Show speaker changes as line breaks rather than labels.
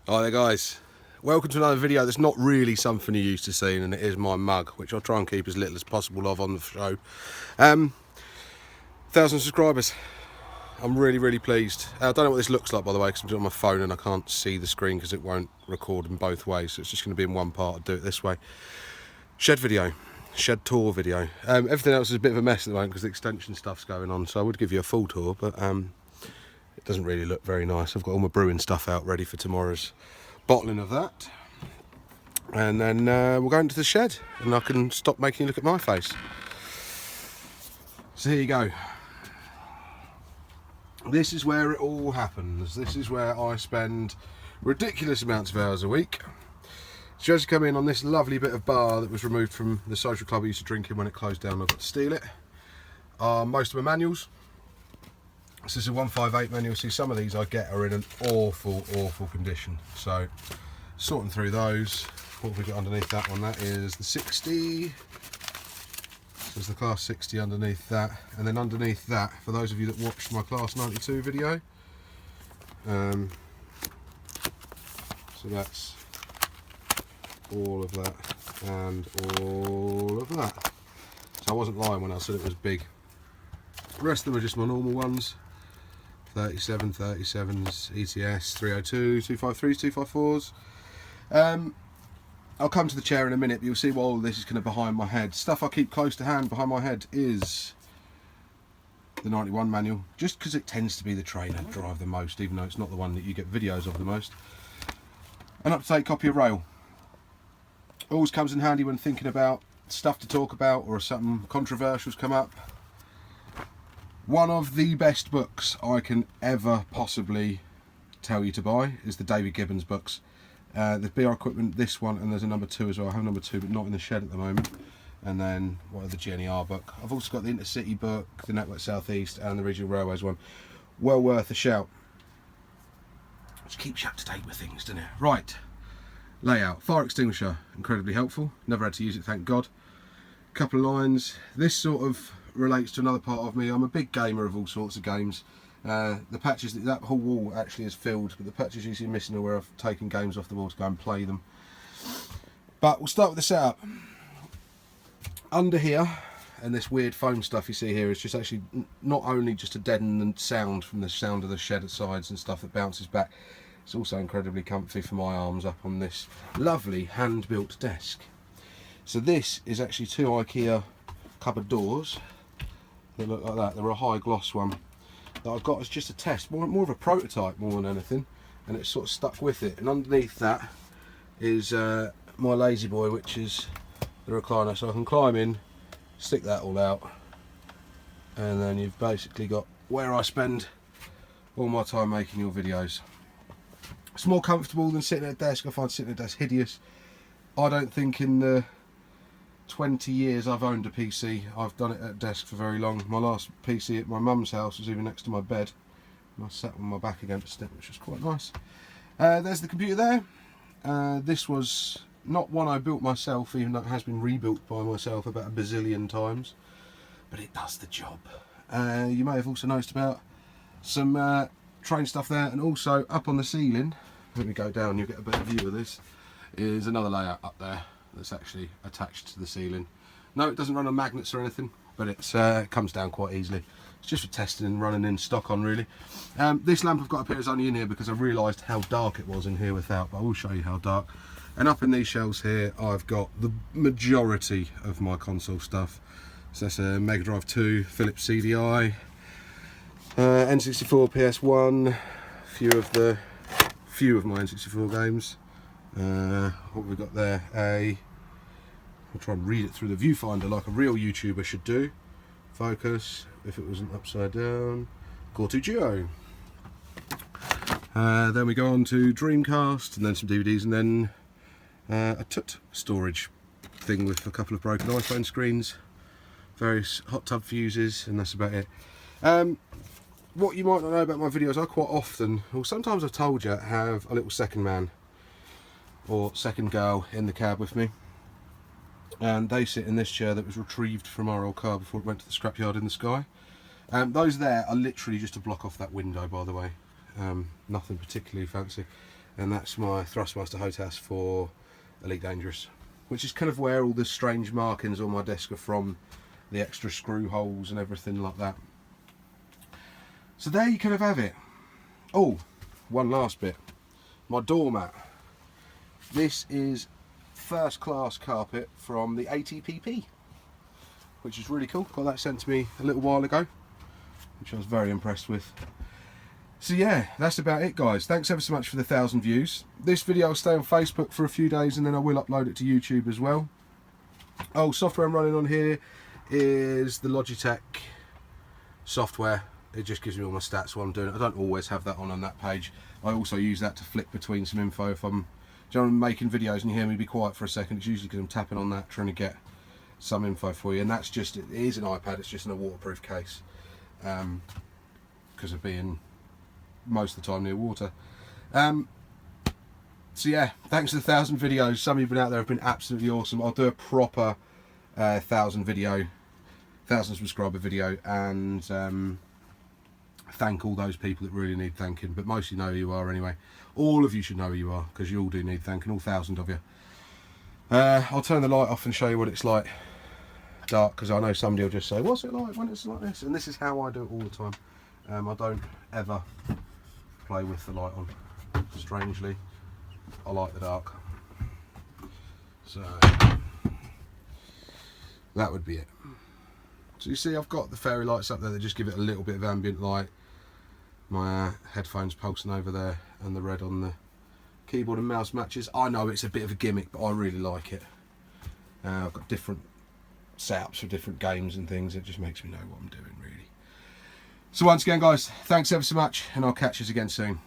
Hi there guys, welcome to another video that's not really something you're used to seeing, and it is my mug, which I'll try and keep as little as possible of on the show. 1,000 subscribers. I'm really pleased. I don't know what this looks like, by the way, because I'm doing it on my phone and I can't see the screen because it won't record in both ways, so it's just going to be in one part. I'll do it this way. Shed video, shed tour video. Everything else is a bit of a mess at the moment because the extension stuff's going on, so I would give you a full tour, but it doesn't really look very nice. I've got all my brewing stuff out ready for tomorrow's bottling of that, and then we'll go into the shed and I can stop making you look at my face. So here you go. This is where it all happens. This is where I spend ridiculous amounts of hours a week. So as you come in on this lovely bit of bar that was removed from the social club I used to drink in when it closed down, I got to steal it. Most of my manuals. This is a 158 manual. See, some of these I get are in an awful condition. So, sorting through those. What have we got underneath that one? That is the 60. So there's the class 60 underneath that. And then underneath that, for those of you that watched my class 92 video, so that's all of that and all of that. So I wasn't lying when I said it was big. The rest of them are just my normal ones. 37, 37s, ETS, 302, 253s, 254s. I'll come to the chair in a minute, but you'll see what all this is kind of behind my head. Stuff I keep close to hand behind my head is the 91 manual, just because it tends to be the train I drive the most, even though it's not the one that you get videos of the most. An up-to-date copy of Rail. Always comes in handy when thinking about stuff to talk about or something controversial's come up. One of the best books I can ever possibly tell you to buy is the David Gibbons books. The BR Equipment, this one, and there's a number 2 as well. I have number 2 but not in the shed at the moment. And then what are the GNER book. I've also got the Intercity book, the Network Southeast, and the Regional Railways one. Well worth a shout. Just keeps you up to date with things, doesn't it? Right, layout. Fire extinguisher, incredibly helpful. Never had to use it, thank God. Couple of lines. This sort of relates to another part of me. I'm a big gamer of all sorts of games. The patches, that whole wall actually is filled, but the patches you see missing are where I've taken games off the wall to go and play them. But we'll start with the setup. Under here, and this weird foam stuff you see here is just actually not only just to deaden the sound from the sound of the shed sides and stuff that bounces back, it's also incredibly comfy for my arms up on this lovely hand-built desk. So this is actually 2 IKEA cupboard doors. They look like that. They're a high gloss one that I've got as just a test, more of a prototype more than anything, and it's sort of stuck with it. And underneath that is my lazy boy, which is the recliner, so I can climb in, stick that all out, and then you've basically got where I spend all my time making your videos. It's more comfortable than sitting at a desk. I find sitting at a desk hideous. I don't think in the 20 years I've owned a PC I've done it at a desk for very long. My last PC at my mum's house was even next to my bed, and I sat on my back against it, which was quite nice. There's the computer there. This was not one I built myself, even though it has been rebuilt by myself about a bazillion times, but it does the job. You may have also noticed about some train stuff there, and also up on the ceiling, let me go down, you'll get a better view of this, is another layout up there that's actually attached to the ceiling. No, it doesn't run on magnets or anything, but it comes down quite easily. It's just for testing and running in stock on, really. This lamp I've got up here is only in here because I realised how dark it was in here without, but I will show you how dark. And up in these shelves here I've got the majority of my console stuff. So that's a Mega Drive 2, Philips CDI, N64, PS1, a few of my N64 games. What have we got there? I'll try and read it through the viewfinder like a real YouTuber should do. Focus, if it wasn't upside down. Core 2 Duo. Then we go on to Dreamcast, and then some DVDs, and then a TUT storage thing with a couple of broken iPhone screens, various hot tub fuses, and that's about it. What you might not know about my videos, I quite often, or sometimes I've told you, have a little second man or second girl in the cab with me, and they sit in this chair that was retrieved from our old car before it went to the scrapyard in the sky. Those there are literally just to block off that window, by the way. Nothing particularly fancy. and that's my Thrustmaster HOTAS for Elite Dangerous, which is kind of where all the strange markings on my desk are from, the extra screw holes and everything like that. So there you kind of have it. Oh, one last bit. My doormat. This is first class carpet from the ATPP, which is really cool. Got that sent to me a little while ago, which I was very impressed with. So yeah, that's about it, guys. Thanks ever so much for the 1,000 views. This video will stay on Facebook for a few days, and then I will upload it to YouTube as well. Oh, software I'm running on here is the Logitech software. It just gives me all my stats while I'm doing it. I don't always have that on that page. I also use that to flick between some info. If I'm making videos and you hear me be quiet for a second, it's usually because I'm tapping on that trying to get some info for you. And that's just, it is an iPad, it's just in a waterproof case, because of being most of the time near water. So yeah, thanks to the 1,000 videos. Some of you have been out there have been absolutely awesome. I'll do a proper 1,000 subscriber video, and thank all those people that really need thanking, but most of you know who you are anyway. All of you should know who you are, because you all do need thanking, all 1,000 of you. I'll turn the light off and show you what it's like dark, because I know somebody will just say, what's it like when it's like this? And this is how I do it all the time. I don't ever play with the light on. Strangely, I like the dark. So that would be it. So you see I've got the fairy lights up there that just give it a little bit of ambient light. My headphones pulsing over there, and the red on the keyboard and mouse matches. I know it's a bit of a gimmick, but I really like it. I've got different setups for different games and things. It just makes me know what I'm doing, really. So once again, guys, thanks ever so much, and I'll catch you again soon.